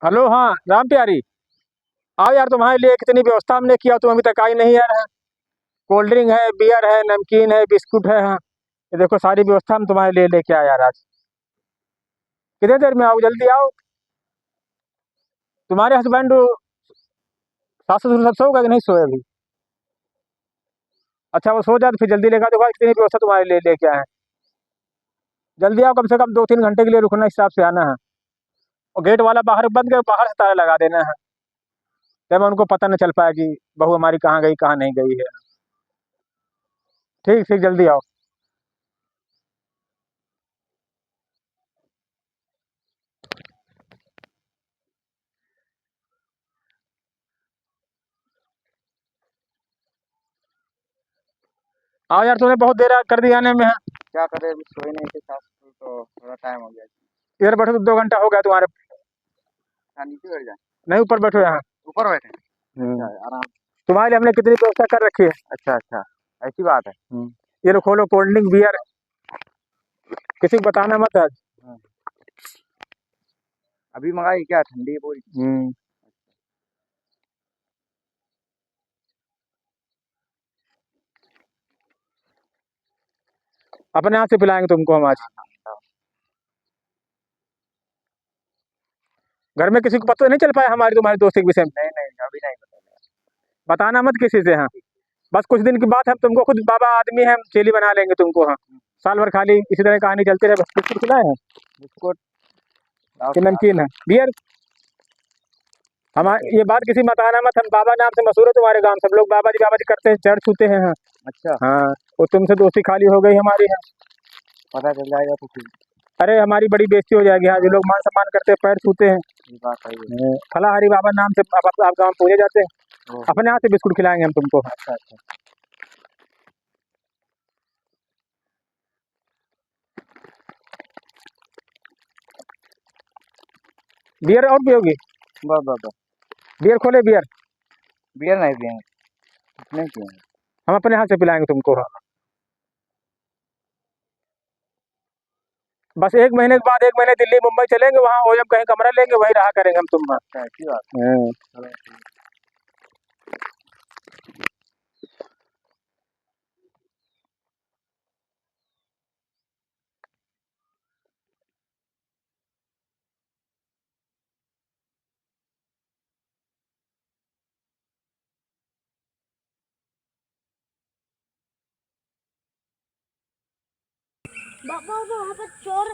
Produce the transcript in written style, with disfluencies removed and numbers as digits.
Hello, हाँ राम प्यारी। आओ यार, तुम्हारे लिए कितनी व्यवस्था हमने किया, तुम अभी तक आई नहीं यार। हाँ, कोल्ड ड्रिंक है, बियर है, नमकीन है, बिस्कुट है। हाँ, ये देखो सारी व्यवस्था हम तुम्हारे लिए लेके आए यार आज। कितने देर में आओ, जल्दी आओ। तुम्हारे हस्बैंड सास ससुर सब सो गए कि नहीं सोए अभी? अच्छा, वो सो जाए तो फिर जल्दी लेकर देखो कितनी व्यवस्था तुम्हारे लिए लेके आए हैं। जल्दी आओ, कम से कम 2-3 घंटे के लिए रुकना, हिसाब से आना है। और गेट वाला बाहर बंद कर, बाहर से ताला लगा देना है, तब उनको पता न चल पाए कि बहू हमारी कहाँ गई कहाँ नहीं गई है। ठीक ठीक, जल्दी आओ। आओ यार, तुमने बहुत देर कर दी आने में। क्या करे, अभी सोए नहीं थे सास तो थोड़ा टाइम हो गया। इधर बैठो तो 2 घंटा हो गया तुम्हारे। हाँ, नीचे बैठ जाए। नहीं, ऊपर बैठो यहाँ। ऊपर बैठे। हम्म। अच्छा, आराम। तुम्हारे लिए हमने कितनी व्यवस्था कर रखी है। अच्छा अच्छा, ऐसी बात है। ये लो, खोलो कोल्ड ड्रिंक बियर, किसी को बताना मत आज। हाँ। अभी मंगाई क्या, ठंडी है पूरी? अपने हाथ से पिलाएंगे तुमको हम आज। हाँ। घर में किसी को पता नहीं चल पाया हमारी तुम्हारी दोस्ती के विषय में? नहीं नहीं, अभी नहीं बताया। बताना मत किसी से। हाँ, बस कुछ दिन की बात है, हम तुमको खुद बाबा आदमी है, हम चेली बना लेंगे तुमको। हाँ, साल भर खाली इसी तरह कहानी चलती रहे। बस बिस्कुट खिलाए हैं बिस्कुट लाओ कि खिला दो। नमकीन है, बियर। हमारे ये बात किसी बताना मत, हम बाबा नाम से मशहूर है तुम्हारे गांव, सब लोग बाबा जी करते हैं, चढ़ छूते हैं। हाँ। अच्छा, हाँ, वो तुमसे दोस्ती खाली हो गई हमारी। हाँ। पता चल जाएगा तो फिर अरे हमारी बड़ी बेइज्जती हो जाएगी। हाँ, जो लोग मान सम्मान करते हैं, पैर छूते हैं। ये बात सही है। फला हरि बाबा नाम से आप गाँव पूजे जाते हैं। ओहो, अपने हाथ से बिस्कुट खिलाएंगे हम तुमको। अच्छा अच्छा। बियर और पियोगी? बस बस बस। बियर खोले, बियर बियर नहीं पियेंगे, नहीं पियेंगे। हम अपने हाथ से पिलाएंगे तुमको। हाँ। बस 1 महीने के बाद 1 महीने दिल्ली मुंबई चलेंगे, वहाँ वो जब कहीं कमरा लेंगे वहीं रहा करेंगे हम तुम। अच्छा, ऐसी बात। हाँ। चलो ठीक। बाबा वहाँ पर चोर